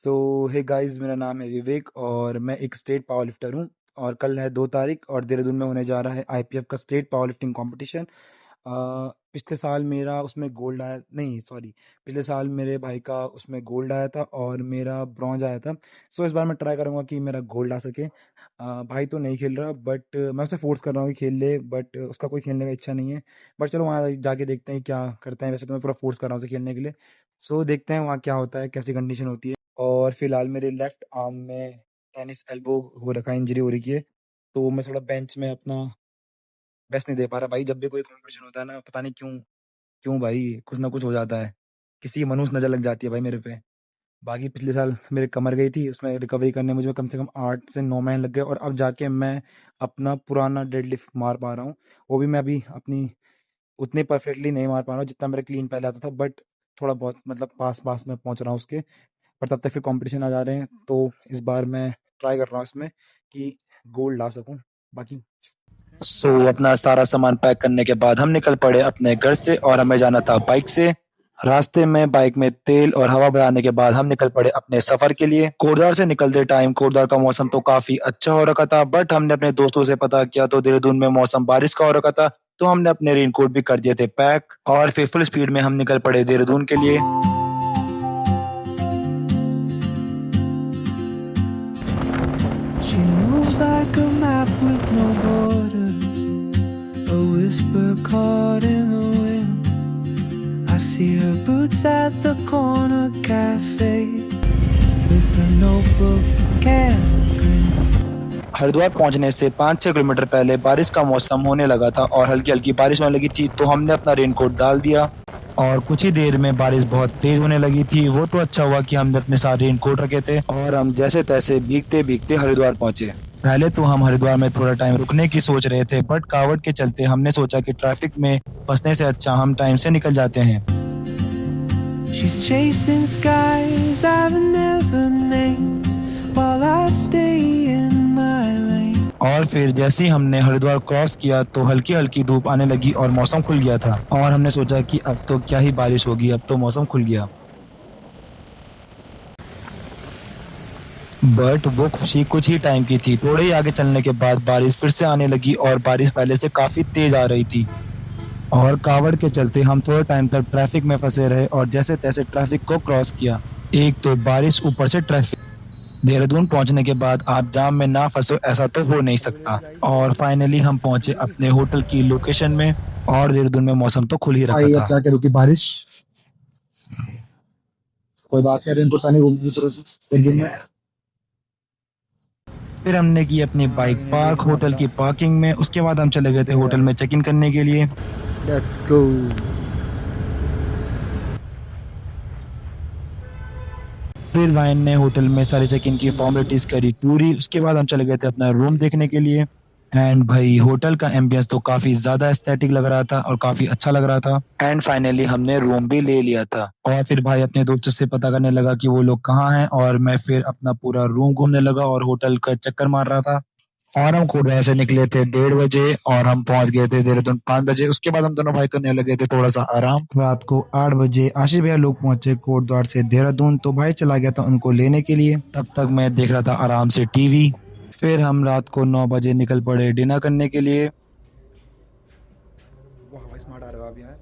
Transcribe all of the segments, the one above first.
सो hey guys, मेरा नाम है विवेक और मैं एक स्टेट पावर लिफ्टर हूँ। और कल है 2 तारीख और देहरादून में होने जा रहा है आईपीएफ का स्टेट पावर लिफ्टिंग कंपटीशन। पिछले साल मेरा उसमें गोल्ड आया नहीं, सॉरी, पिछले साल मेरे भाई का उसमें गोल्ड आया था और मेरा ब्रॉन्ज आया था। सो इस बार मैं ट्राई करूँगा कि मेरा गोल्ड आ सके। भाई तो नहीं खेल रहा, बट मैं उसे फोर्स कर रहा हूँ कि खेल ले, बट उसका कोई खेलने का इच्छा नहीं है। बट चलो वहाँ जाके देखते हैं क्या करते हैं। वैसे तो मैं पूरा फोर्स कर रहा हूँ उसे खेलने के लिए। सो देखते हैं वहाँ क्या होता है, कैसी कंडीशन होती है। और फिलहाल मेरे लेफ्ट आर्म में टेनिस एल्बो हो रखा है, इंजरी हो रही है। तो मैं थोड़ा बेंच में अपना बेस्ट नहीं दे पा रहा भाई। जब भी कोई कंपटीशन होता है ना, पता नहीं क्यों क्यों भाई, कुछ ना कुछ हो जाता है। किसी की मनुष्य नजर लग जाती है भाई मेरे पे। बाकी पिछले साल मेरे कमर गई थी, उसमें रिकवरी करने मुझे कम से कम 8 से 9 महीने लग गए और अब जाके मैं अपना पुराना डेडलिफ्ट मार पा रहा हूँ। वो भी मैं अभी अपनी उतनी परफेक्टली नहीं मार पा रहा हूँ जितना मेरा क्लीन पहले आता था, बट थोड़ा बहुत मतलब पास पास में पहुंच रहा हूँ उसके। पर तब तक फिर कंपटीशन आ जा रहे हैं, तो इस बार मैं ट्राई कर रहा हूँ इसमें कि गोल्ड ला सकूं। बाकी अपना सारा सामान पैक करने के बाद हम निकल पड़े अपने घर से और हमें जाना था बाइक से। रास्ते में बाइक में तेल और हवा भराने के बाद हम निकल पड़े अपने सफर के लिए। कोटद्वार से निकलते टाइम कोटद्वार का मौसम तो काफी अच्छा हो रखा था, बट हमने अपने दोस्तों से पता किया तो देहरादून में मौसम बारिश का हो रखा था। तो हमने अपने रेनकोट भी कर दिए थे पैक और फिर फुल स्पीड में हम निकल पड़े देहरादून के लिए। She moves like a map with no borders, a whisper caught in the wind. I see her boots at the corner cafe with a notebook and a grin. Haridwar पहुंचने से 5-6 किलोमीटर पहले बारिश का मौसम होने लगा था और हल्की हल्की बारिश होने लगी थी, तो हमने अपना रेनकोट डाल दिया और कुछ ही देर में बारिश बहुत तेज होने लगी थी। वो तो अच्छा हुआ कि हमने अपने साथ रेनकोट रखे थे और हम जैसे तैसे भीगते भीगते हरिद्वार पहुंचे। पहले तो हम हरिद्वार में थोड़ा टाइम रुकने की सोच रहे थे, बट कावड़ के चलते हमने सोचा कि ट्रैफिक में फंसने से अच्छा हम टाइम से निकल जाते हैं। She's chasing skies I've never named while I stay in my lane. और फिर जैसे ही हमने हरिद्वार क्रॉस किया तो हल्की हल्की धूप आने लगी और मौसम खुल गया था और हमने सोचा कि अब तो क्या ही बारिश होगी, अब तो मौसम खुल गया। बट वो खुशी कुछ ही टाइम की थी। थोड़े ही आगे चलने के बाद बारिश फिर से आने लगी और बारिश पहले से काफी तेज आ रही थी और कावड़ के चलते हम थोड़े टाइम तक ट्रैफिक में फंसे रहे और जैसे तैसे ट्रैफिक को क्रॉस किया। एक तो बारिश, ऊपर से ट्रैफिक। देहरादून पहुंचने के बाद आप जाम में ना फंसो ऐसा तो हो नहीं सकता। और फाइनली हम पहुंचे अपने होटल की लोकेशन में और देहरादून में मौसम तो खुल ही रखा आई अब था। क्या करूँ कि बारिश कोई बात नहीं, रेनकोट पानी घूमती एक दिन में। फिर हमने की अपनी बाइक पार्क होटल की पार्किंग में। उसके बाद हम चले गए थे होटल में चेक इन करने के लिए। Let's go. फिर वाइन ने होटल में सारी चेक इन की फॉर्मेलिटीज करी पूरी। उसके बाद हम चले गए थे अपना रूम देखने के लिए। एंड भाई होटल का एम्बियंस तो काफी ज्यादा एस्थेटिक लग रहा था और काफी अच्छा लग रहा था। एंड फाइनली हमने रूम भी ले लिया था और फिर भाई अपने दोस्तों से पता करने लगा कि वो लोग कहाँ हैं और मैं फिर अपना पूरा रूम घूमने लगा और होटल का चक्कर मार रहा था। और हम कोटद्वार से निकले थे 1:30 बजे और हम पहुंच गए थे देहरादून 5 बजे। उसके बाद हम दोनों भाई करने लगे थे थोड़ा सा आराम। रात को 8 बजे आशीष भैया लोग पहुंचे कोटद्वार से देहरादून, तो भाई चला गया था उनको लेने के लिए। तब तक मैं देख रहा था आराम से टीवी। फिर हम रात को 9 बजे निकल पड़े डिनर करने के लिए। वाह भाई, स्मार्ट आ रहे हो आप यार।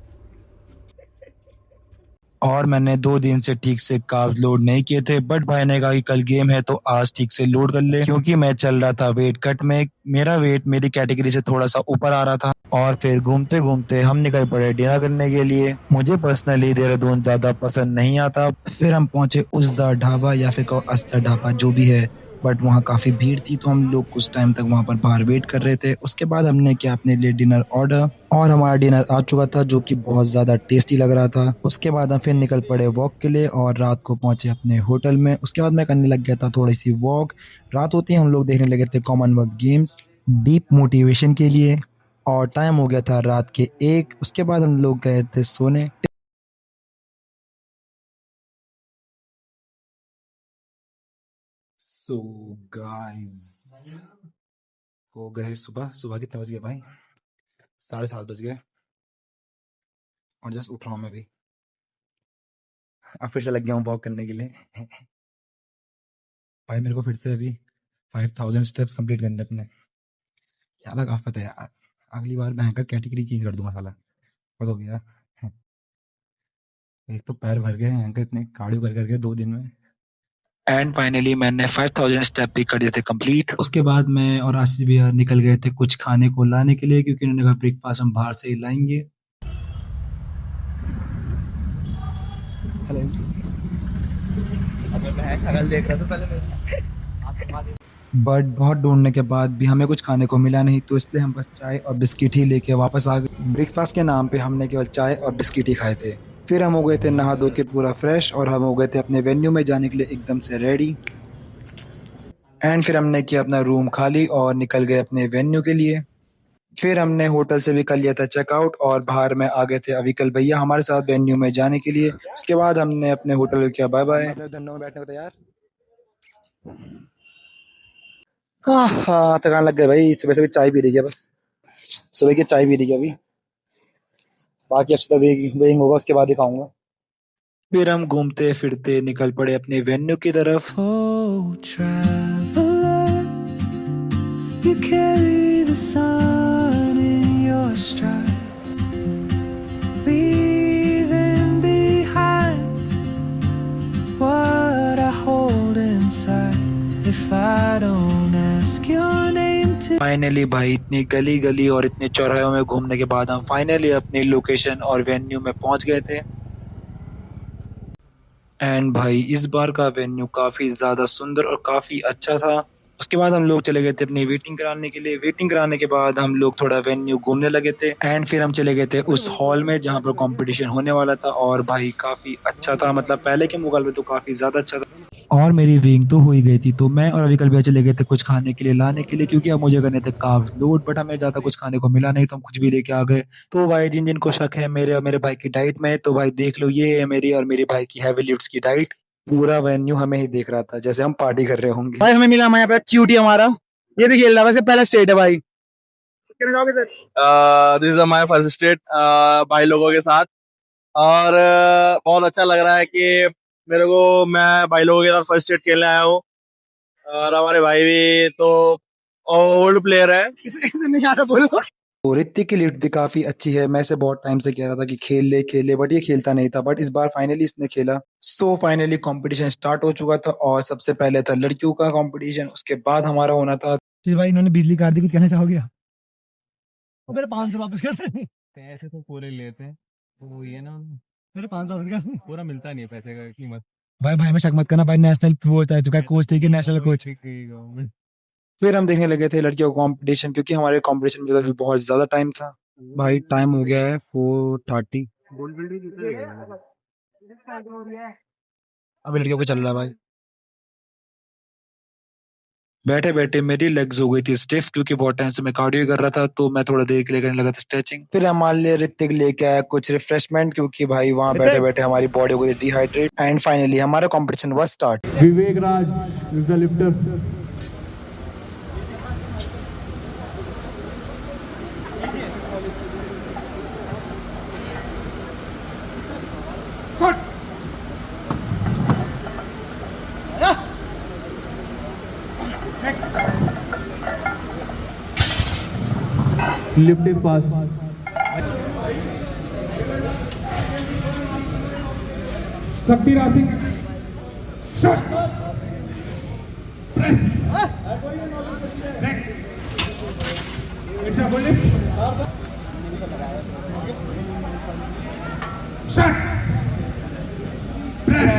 और मैंने 2 दिन से ठीक से कार्ब्स लोड नहीं किए थे, बट भाई ने कहा कि कल गेम है तो आज ठीक से लोड कर ले, क्योंकि मैं चल रहा था वेट कट में। मेरा वेट मेरी कैटेगरी से थोड़ा सा ऊपर आ रहा था। और फिर घूमते घूमते हम निकल पड़े डिनर करने के लिए। मुझे पर्सनली देहरादून ज्यादा पसंद नहीं आता। फिर हम पहुंचे उसदा ढाबा या फिर कहो अस्दा ढाबा, जो भी है, बट वहाँ काफी भीड़ थी तो हम लोग कुछ टाइम तक वहाँ पर बाहर वेट कर रहे थे। उसके बाद हमने किया अपने लिए डिनर ऑर्डर और हमारा डिनर आ चुका था, जो कि बहुत ज्यादा टेस्टी लग रहा था। उसके बाद हम फिर निकल पड़े वॉक के लिए और रात को पहुंचे अपने होटल में। उसके बाद मैं करने लग गया था थोड़ी सी वॉक। रात होती ही हम लोग देखने लगे थे कॉमनवेल्थ गेम्स डीप मोटिवेशन के लिए और टाइम हो गया था रात के 1। उसके बाद हम लोग गए थे सोने। सो गाइस, हो गए सुबह। सुबह कितने बज गए भाई? 7:30 बज गए और जस्ट उठ रहा हूँ मैं भी। अब फिर से लग गया हूँ वॉक करने के लिए। भाई मेरे को फिर से अभी 5000 स्टेप्स कंप्लीट करने अपने। क्या लगा आफत है यार, अगली बार भयंकर कैटेगरी चेंज कर दूंगा साला। बहुत हो गया। एक तो पैर भर गए हैं इतने कार्डियो कर करके 2 दिन में। एंड फाइनली मैंने 5000 स्टेप भी कर दिए थे कंप्लीट। उसके बाद मैं और आशीष भैया निकल गए थे कुछ खाने को लाने के लिए, क्योंकि उन्होंने कहा ब्रेकफास्ट हम बाहर से ही लाएंगे। बट बहुत ढूंढने के बाद भी हमें कुछ खाने को मिला नहीं, तो इसलिए हम बस चाय और बिस्किट ही लेके वापस आ गए। ब्रेकफास्ट के नाम पे हमने केवल चाय और बिस्किट ही खाए थे। फिर हम हो गए थे नहा धो के पूरा फ्रेश, और हम हो गए थे अपने वेन्यू में जाने के लिए एकदम से रेडी। एंड फिर हमने किया अपना रूम खाली और निकल गए अपने वेन्यू के लिए। फिर हमने होटल से भी कर लिया था चेकआउट, और बाहर में आ गए थे अविकल भैया हमारे साथ वेन्यू में जाने के लिए। उसके बाद हमने अपने होटल को किया बाय बाय। धन्नो में बैठने को तैयार। हाँ हाँ, थकान लग गई भाई, सुबह से भी चाय पी रही है बस। सुबह की चाय पी रही है अभी, बाकी अब सीधा वेइंग होगा उसके बाद ही खाऊंगा। फिर हम घूमते फिरते निकल पड़े अपने वेन्यू की तरफ। Oh, traveler, you carry the sun in your stride, leaving behind what I hold inside. If I don't ask your name to finally भाई इतनी गली गली और इतने चौराहों में घूमने के बाद हम फाइनली अपनी लोकेशन और वेन्यू में पहुंच गए थे। एंड भाई इस बार का वेन्यू काफी ज्यादा सुंदर और काफी अच्छा था। उसके बाद हम लोग चले गए थे अपनी वेटिंग कराने के लिए। वेटिंग कराने के बाद हम लोग थोड़ा वेन्यू घूमने लगे थे, एंड फिर हम चले गए थे उस हॉल में जहाँ पर कंपटीशन होने वाला था। और भाई काफी अच्छा था, मतलब पहले के मुकाबले तो काफी ज्यादा अच्छा था। और मेरी वेइंग तो हो ही गई थी, तो मैं और अविकल भैया चले गए थे कुछ खाने के लिए लाने के लिए, क्योंकि अब मुझे करने थे कार्ब्स लोड, बट हमें ज्यादा कुछ खाने को मिला नहीं, तो हम कुछ भी लेके आ गए। तो भाई जिन जिन को शक है मेरे और मेरे भाई की डाइट में, तो भाई देख लो, ये है मेरी और मेरे भाई की हैवी लिफ्ट्स की डाइट। पूरा वेन्यू हमें ही देख रहा था, जैसे हम पार्टी कर रहे होंगे। भाई हमें मिला हमारे यहाँ पे च्यूटी हमारा, ये भी खेल रहा है, वैसे पहला स्टेट है भाई। कहना चाहोगे sir? This is my first state भाई लोगों के साथ, और बहुत अच्छा लग रहा है कि मेरे को मैं भाई लोगों के साथ फर्स्ट स्टेट खेलने आया हूँ। और हमारे भाई भी तो ओल्ड प्लेयर है। इसे नहीं आता बोलो। तो ऋतिक की लिफ्ट भी काफी अच्छी है। मैं इसे बहुत टाइम से कह रहा था कि खेल ले, बट ये खेलता नहीं था, बट इस बार फाइनली इसने खेला। सो फाइनली कंपटीशन स्टार्ट हो चुका था, और सबसे पहले था लड़कियों का कंपटीशन, उसके बाद हमारा होना था। भाई इन्होंने बिजली काट दी, कुछ कहना चाहोगे? वो मेरे 500 वापस कर दे। पैसे तो पूरे लेते हैं, तो ये ना मेरे 500 वापस कर दे। पूरा मिलता नहीं है पैसे का कीमत। भाई भाई में शक मत करना भाई, नेशनल वो रह चुका है कोच, ठीक है, नेशनल कोच। गवर्नमेंट फिर हम देखने लगे थे लड़कियों का कंपटीशन, क्योंकि हमारे कंपटीशन में तो बहुत ज्यादा टाइम था। भाई टाइम हो गया है 4:30। अभी लड़कियों को चल रहा है भाई। बैठे बैठे मेरी लेग्स हो गई थी स्टिफ, क्योंकि बहुत टाइम से मैं कार्डियो कर रहा था, तो मैं थोड़ा देर के लिए करने लगा था स्ट्रेचिंग। फिर हमारे लिए ऋतिक लेके आया कुछ रिफ्रेशमेंट, क्योंकि भाई वहां बैठे बैठे हमारी बॉडी हो गई डिहाइड्रेट। एंड फाइनली हमारा competition was start. Vivek Raj is the lifter. Lift is pass. Shaktiraj Singh shot press अच्छा बोले शॉट प्रेस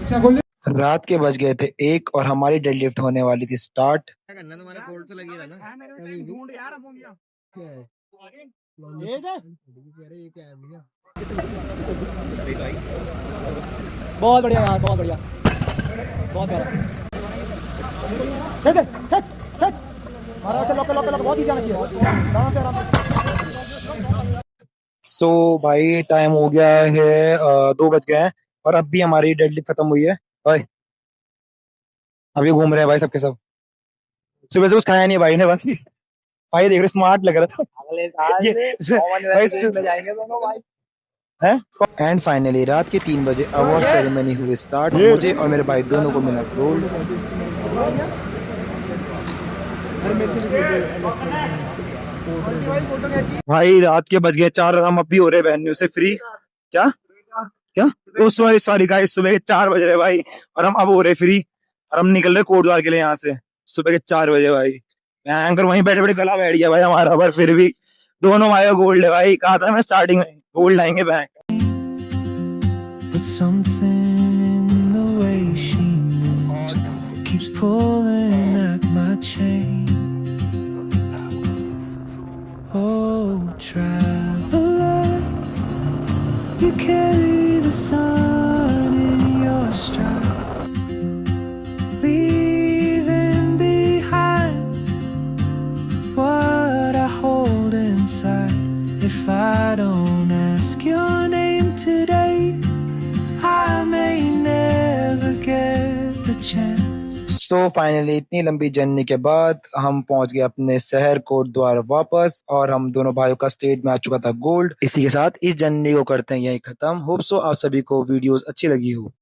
अच्छा बोले। रात के बज गए थे 1, और हमारी डेडलिफ्ट होने वाली थी स्टार्ट। क्या करना तुम्हारा कोड तो लगी रहा ना। ढूंढ यार हम क्या है? बहुत बढ़िया यार, बहुत बढ़िया, बहुत प्यारा। खींच खींच खींच मारा, अच्छा लॉक लॉक लॉक, बहुत ही जाना चाहिए, आराम से आराम से। सो भाई टाइम हो गया है 2 बज गए हैं, और अब भी हमारी डेडलिफ्ट खत्म हुई है भाई। अभी घूम रहे हैं भाई सबके सब। सुबह से कुछ खाया नहीं भाई ने, बस भाई देख रहे स्मार्ट लग रहा था। अगले साल ये भाई में जाएंगे दोनों भाई। है। एंड फाइनली रात के 3 बजे अवार्ड सेरेमनी हुई स्टार्ट। मुझे और मेरे भाई दोनों को मिला गोल्ड। भाई रात के बज गए 4 और हम अभी हो रहे वेन्यू से फ्री। क्या क्या ओ सॉरी सॉरी गाइस, सुबह के 4 बज रहे भाई और हम अब हो रहे फ्री और हम निकल रहे कोटद्वार के लिए यहाँ से सुबह के 4 बजे भाई। एंकर वहीं बैठे बैठे गला बैठ गया भाई हमारा, पर फिर भी दोनों भाई गोल्ड है भाई। कहा था मैं स्टार्टिंग में गोल्ड लाएंगे bank. But something in the way she moves keeps pulling at my chain. Oh, traveler, you carry the sun in your stride, leaving behind what I hold inside. If I don't ask your name today, I may never get the chance. So finally इतनी लंबी journey के बाद हम पहुंच गए अपने शहर कोटद्वार वापस और हम दोनों भाइयों का स्टेट में आ चुका था गोल्ड। इसी के साथ इस जर्नी को करते हैं यही खत्म। होप सो आप सभी को वीडियोस अच्छी लगी हो।